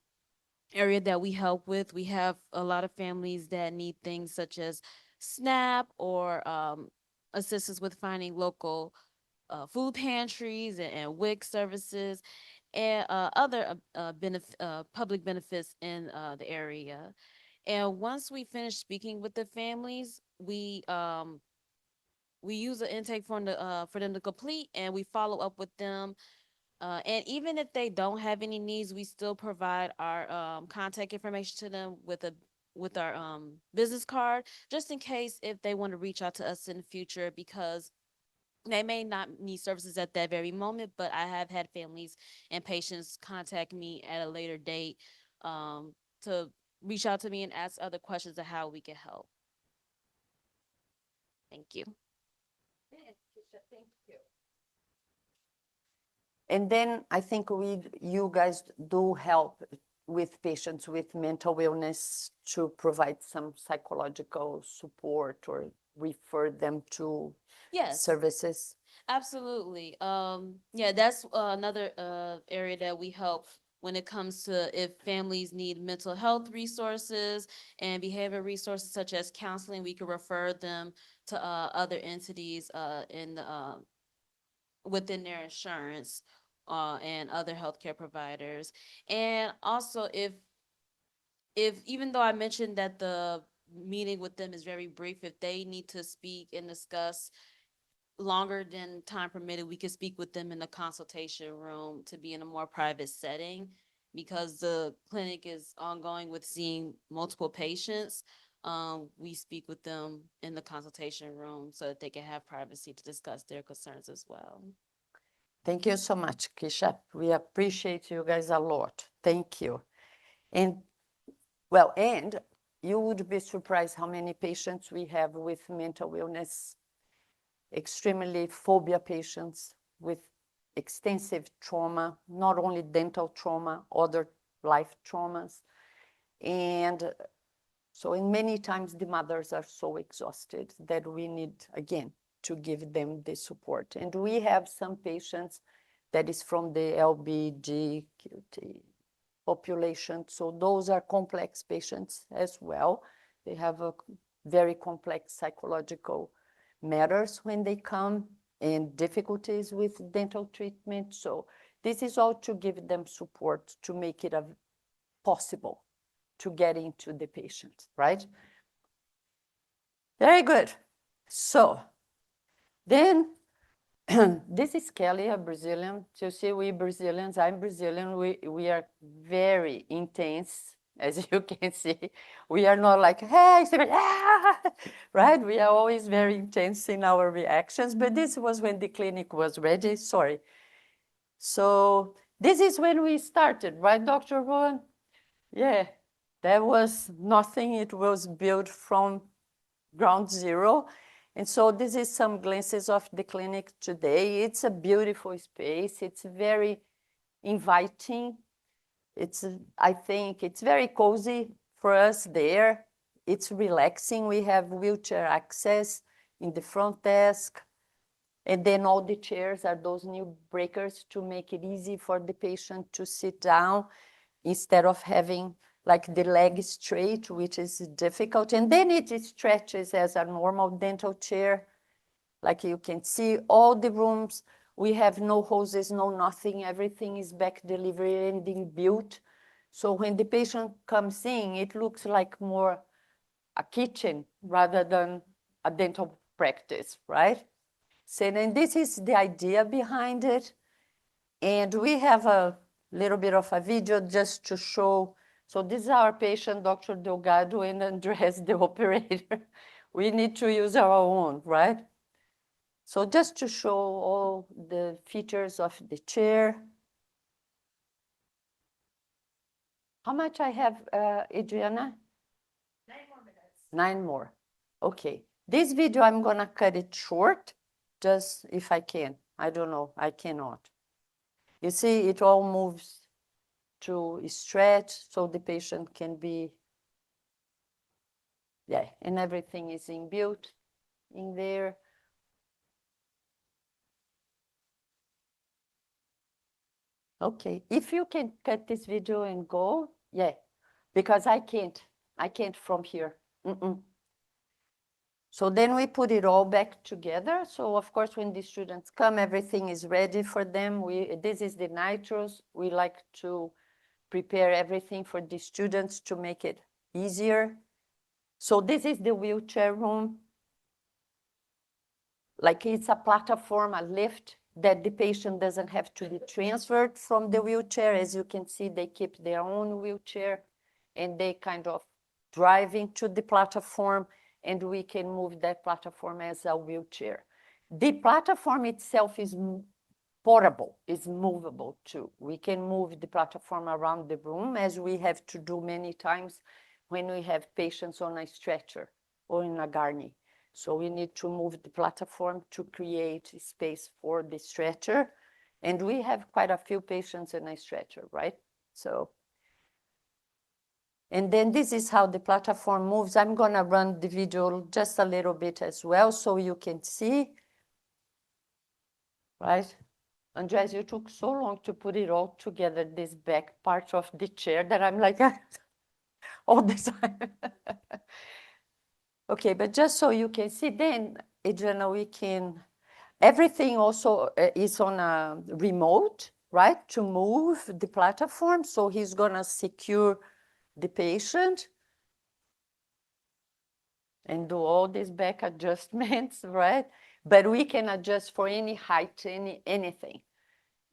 area that we help with. We have a lot of families that need things such as SNAP or assistance with finding local food pantries and WIC services and other public benefits in the area. And once we finish speaking with the families, we use an intake form for them to complete, and we follow up with them and even if they don't have any needs, we still provide our contact information to them with our business card, just in case if they want to reach out to us in the future, because they may not need services at that very moment. But I have had families and patients contact me at a later date to reach out to me and ask other questions of how we can help. Thank you. Thank you. And then I think you guys do help with patients with mental illness to provide some psychological support or refer them to Yes. services. Absolutely. Yeah, that's another area that we help when it comes to if families need mental health resources and behavior resources such as counseling, we can refer them to other entities within their insurance and other healthcare providers. And also, if even though I mentioned that the meeting with them is very brief, if they need to speak and discuss longer than time permitted, we could speak with them in the consultation room to be in a more private setting because the clinic is ongoing with seeing multiple patients. We speak with them in the consultation room so that they can have privacy to discuss their concerns as well. Thank you so much, Kisha. We appreciate you guys a lot. Thank you. And well, and you would be surprised how many patients we have with mental illness, extremely phobia patients with extensive trauma, not only dental trauma, other life traumas. And so in many times the mothers are so exhausted that we need, again, to give them the support. And we have some patients that is from the LGBTQ population. So those are complex patients as well. They have a very complex psychological matters when they come and difficulties with dental treatment. So this is all to give them support to make it possible to get into the patient, right? Very good. So then this is Kelly, a Brazilian. So you see, we Brazilians, I'm Brazilian, we are very intense, as you can see. We are not like, hey, right? We are always very intense in our reactions, but this was when the clinic was ready, sorry. So this is when we started, right, Dr. Rowan? Yeah, there was nothing. It was built from ground zero. And so this is some glances of the clinic today. It's a beautiful space. It's very inviting. I think it's very cozy for us there. It's relaxing. We have wheelchair access in the front desk. And then all the chairs are those new breakers to make it easy for the patient to sit down instead of having like the leg straight, which is difficult. And then it stretches as a normal dental chair. Like you can see, all the rooms, we have no hoses, no nothing. Everything is back delivery and inbuilt. So when the patient comes in, it looks like more a kitchen rather than a dental practice, right? So then this is the idea behind it. And we have a little bit of a video just to show. So this is our patient, Dr. Delgado, and Andres, the operator. We need to use our own, right? So just to show all the features of the chair. How much I have, Adriana? 9 more minutes. 9 more. Okay. This video, I'm going to cut it short, just if I can. I don't know. I cannot. You see, it all moves to stretch so the patient can be, yeah, and everything is inbuilt in there. Okay, if you can cut this video and go, yeah, because I can't from here. So then we put it all back together. So of course, when the students come, everything is ready for them. This is the nitros. We like to prepare everything for the students to make it easier. So this is the wheelchair room. Like it's a platform, a lift that the patient doesn't have to be transferred from the wheelchair. As you can see, they keep their own wheelchair and they kind of drive into the platform, and we can move that platform as a wheelchair. The platform itself is portable, is movable too. We can move the platform around the room, as we have to do many times when we have patients on a stretcher or in a gurney. So we need to move the platform to create space for the stretcher. And we have quite a few patients in a stretcher, right? So, and then this is how the platform moves. I'm gonna run the video just a little bit as well so you can see, right? Andres, you took so long to put it all together, this back part of the chair, that I'm like, all the time. Okay, but just so you can see, then, Adriana, we can, everything also is on a remote, right, to move the platform. So he's gonna secure the patient and do all these back adjustments, right? But we can adjust for any height, anything.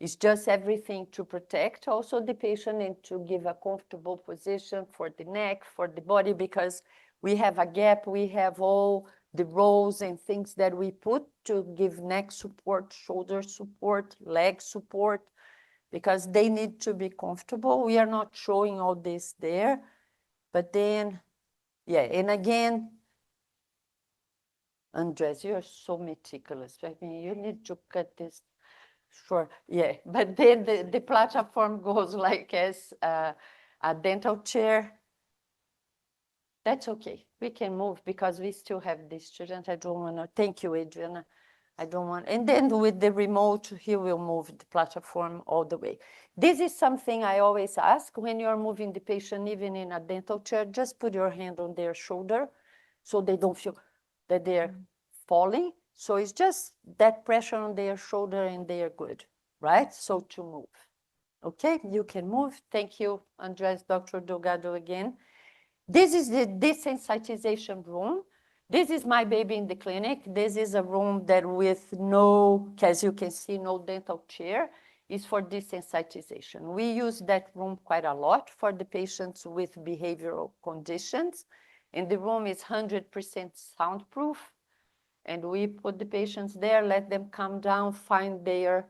It's just everything to protect also the patient and to give a comfortable position for the neck, for the body, because we have a gap, we have all the rolls and things that we put to give neck support, shoulder support, leg support, because they need to be comfortable. We are not showing all this there, but then, yeah, and again, Andres, you're so meticulous. I mean, you need to cut this. Sure, yeah, but then the platform goes like as a dental chair. That's okay. We can move because we still have this student. I don't want to, thank you, Adriana. I don't want, and then with the remote, he will move the platform all the way. This is something I always ask when you're moving the patient, even in a dental chair, just put your hand on their shoulder so they don't feel that they're falling. So it's just that pressure on their shoulder and they are good, right? So to move. Okay, you can move. Thank you, Andres, Dr. Delgado again. This is the desensitization room. This is my baby in the clinic. This is a room that with no, as you can see, no dental chair, is for desensitization. We use that room quite a lot for the patients with behavioral conditions. And the room is 100% soundproof. And we put the patients there, let them come down, find their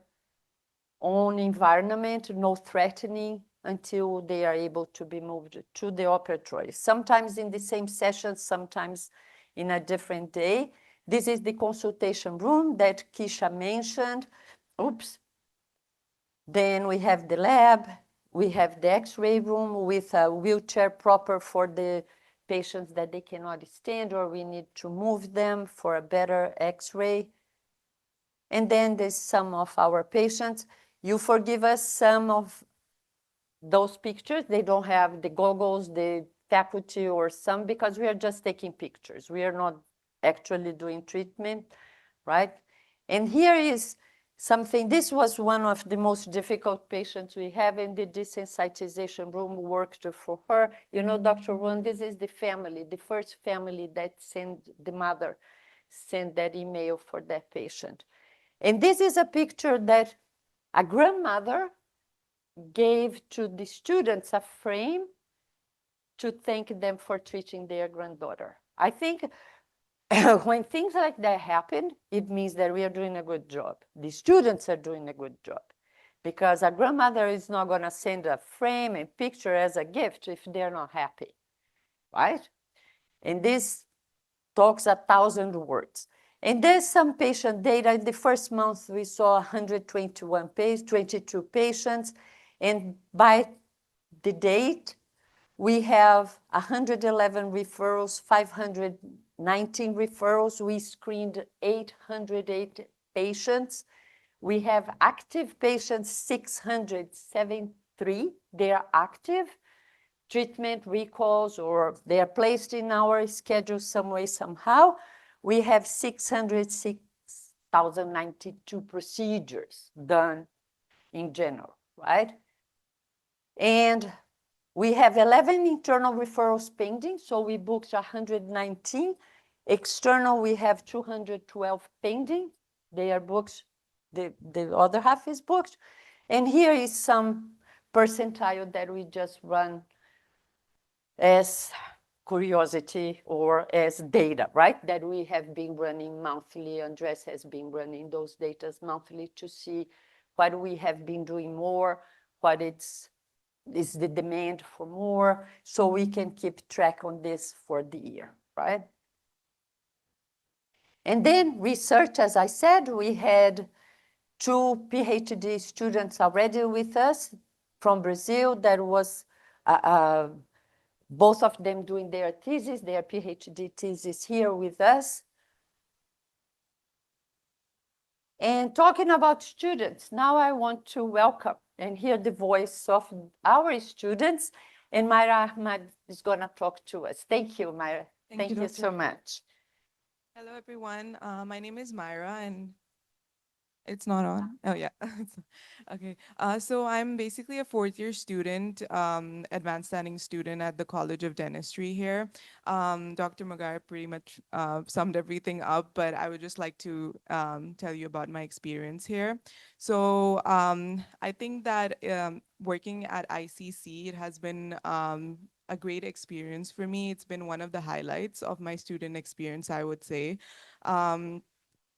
own environment, no threatening, until they are able to be moved to the operatory. Sometimes in the same session, sometimes in a different day. This is the consultation room that Keisha mentioned. Oops. Then we have the lab. We have the X-ray room with a wheelchair proper for the patients that they cannot stand or we need to move them for a better X-ray. And then there's some of our patients. You forgive us some of those pictures. They don't have the goggles, the faculty or some, because we are just taking pictures. We are not actually doing treatment, right? And here is something, this was one of the most difficult patients we have in the desensitization room, worked for her. You know, Dr. Ron, this is the family, the first family that sent, the mother sent that email for that patient. And this is a picture that a grandmother gave to the students, a frame to thank them for treating their granddaughter. I think when things like that happen, it means that we are doing a good job. The students are doing a good job because a grandmother is not going to send a frame and picture as a gift if they're not happy, right? And this talks 1,000 words. And there's some patient data. In the first month, we saw 121 22 patients. And by the date, we have 111 referrals, 519 referrals. We screened 808 patients. We have active patients, 673. They are active. Treatment recalls or they are placed in our schedule some way, somehow. We have 606,092 procedures done in general, right? And we have 11 internal referrals pending, so we booked 119. External, we have 212 pending. They are booked, the other half is booked. And here is some percentile that we just run as curiosity or as data, right? That we have been running monthly. Andres has been running those data monthly to see what we have been doing more, what is the demand for more, so we can keep track on this for the year, right? And then research, as I said, we had 2 PhD students already with us from Brazil. That was both of them doing their thesis, their PhD thesis here with us. And talking about students, now I want to welcome and hear the voice of our students. And Myra Ahmad is going to talk to us. Thank you, Myra. Thank you so much. Hello, everyone. My name is Myra, and it's not on. Oh, yeah. Okay. So I'm basically a fourth-year student, advanced standing student at the College of Dentistry here. Dr. Mugayar pretty much summed everything up, but I would just like to tell you about my experience here. So I think that working at ICC, it has been a great experience for me. It's been one of the highlights of my student experience, I would say.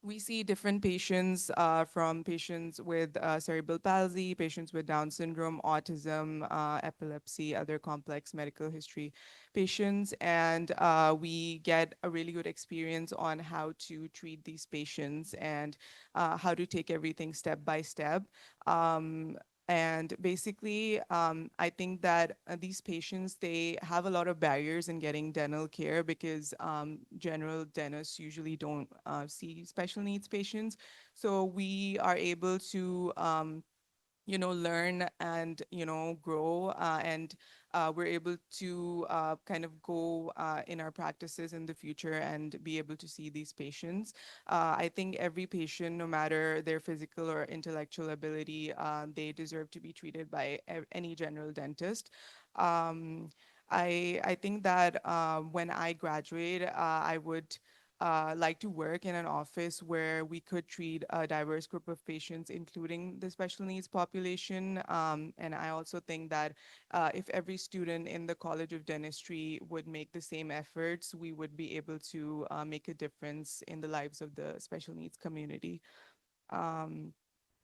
We see different patients, from patients with cerebral palsy, patients with Down syndrome, autism, epilepsy, other complex medical history patients, and we get a really good experience on how to treat these patients and how to take everything step by step. And basically, I think that these patients, they have a lot of barriers in getting dental care because general dentists usually don't see special needs patients. So we are able to learn and, grow, and we're able to kind of go in our practices in the future and be able to see these patients. I think every patient, no matter their physical or intellectual ability, they deserve to be treated by any general dentist. Um, I think that when I graduate, I would like to work in an office where we could treat a diverse group of patients, including the special needs population. And I also think that if every student in the College of Dentistry would make the same efforts, we would be able to make a difference in the lives of the special needs community. Um,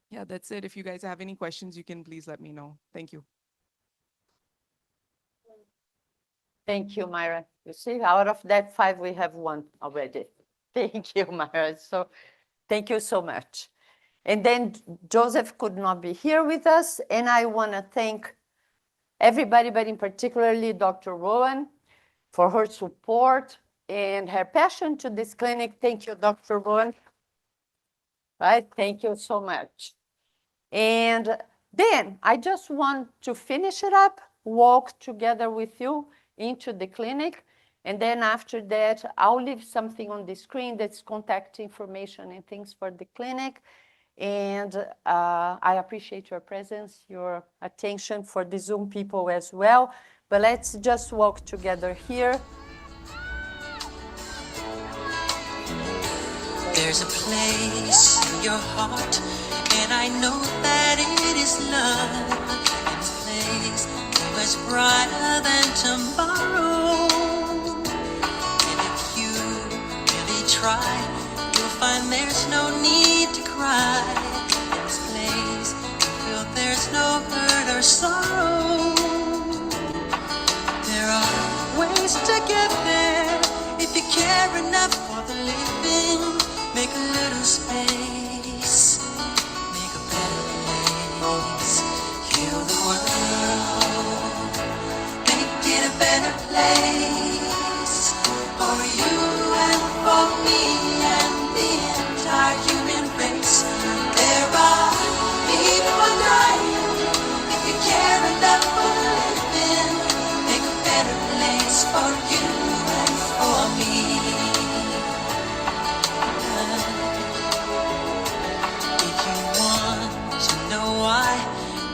yeah, that's it. If you guys have any questions, you can please let me know. Thank you. Thank you, Myra. You see, out of that 5, we have 1 already. Thank you, Mara. So thank you so much. And then Joseph could not be here with us, and I want to thank everybody, but in particularly Dr. Rowan for her support and her passion to this clinic. Thank you, Dr. Rowan. Right, thank you so much. And then I just want to finish it up, walk together with you into the clinic. And then after that, I'll leave something on the screen that's contact information and things for the clinic. And I appreciate your presence, your attention for the Zoom people as well. But let's just walk together here. There's a place in your heart, and I know that it is love. And this place is brighter than tomorrow. And if you really try, you'll find there's no need to cry. In this place, you feel there's no hurt or sorrow. There are ways to get there if you care enough for the living. Make a little space, make a better place. Heal the world, make it a better place for you and for me and the entire human race. There are people dying. If you care enough for the living, make a better place for you and for me.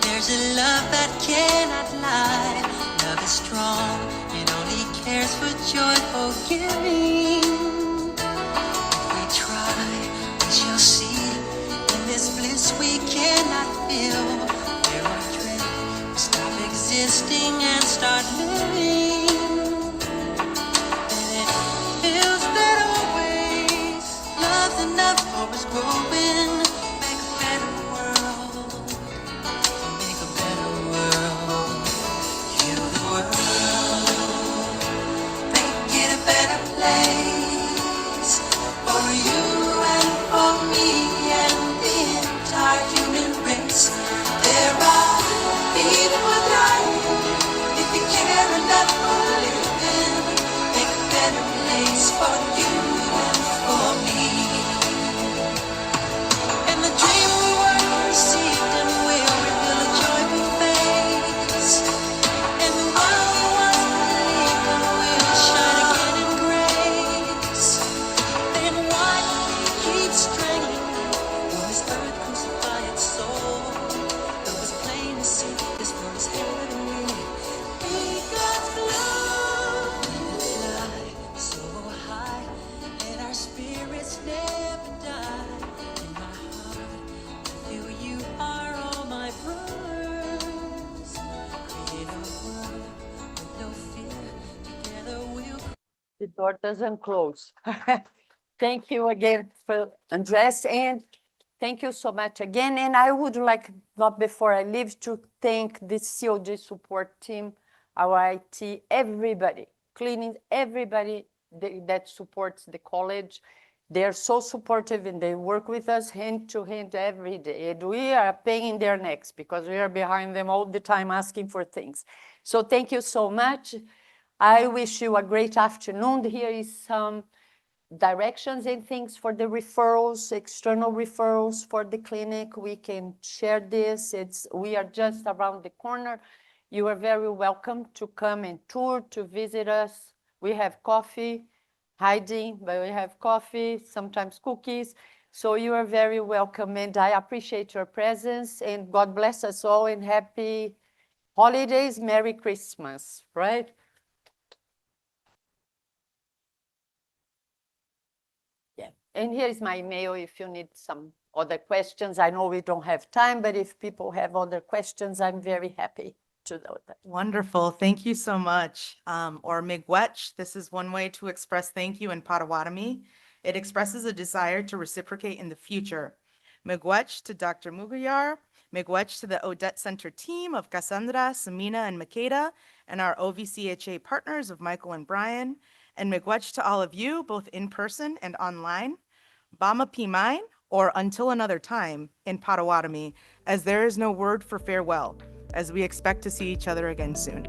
There's a love that cannot lie. Love is strong, it only cares for joyful giving. If we try, we shall see. In this bliss we cannot feel. There are dread, we stop existing and start living. And it feels that always love's enough for us growing. Make a better world. Make a better world. Heal the world. Make it a better place for you and for me and the entire human race. There are people dying. If you care enough for living, make a better place for you and for me. And the dream we were received and will reveal a joyful face. And the one who was believed and will shine again in grace. Then why keep strangling when this earth crucify its soul? Though it's plain to see this world is heavenly. Be God's love and fly so high, and our spirits never die. In my heart, I feel you are all my brothers. Create a world with no fear. Together we'll. The door doesn't close. Thank you again for Andres, and thank you so much again. And I would like, not before I leave, to thank the COG support team, our IT, everybody, cleaning, everybody that supports the college. They're so supportive and they work with us hand to hand every day. And we are paying their necks because we are behind them all the time asking for things. So thank you so much. I wish you a great afternoon. Here is some directions and things for the referrals, external referrals for the clinic. We can share this. We are just around the corner. You are very welcome to come and tour, to visit us. We have coffee, hiding, but we have coffee, sometimes cookies. So you are very welcome, and I appreciate your presence, and God bless us all, and happy holidays, Merry Christmas, right? Yeah, and here is my email if you need some other questions. I know we don't have time, but if people have other questions, I'm very happy to know that. Wonderful. Thank you so much. Or miigwech. This is one way to express thank you in Potawatomi. It expresses a desire to reciprocate in the future. Miigwech to Dr. Mugayar. Miigwech to the Odeh Center team of Cassandra, Samina, and Makeda, and our OVCHA partners of Michael and Brian. And miigwech to all of you, both in person and online. Bama Pimain, or until another time, in Potawatomi, as there is no word for farewell, as we expect to see each other again soon.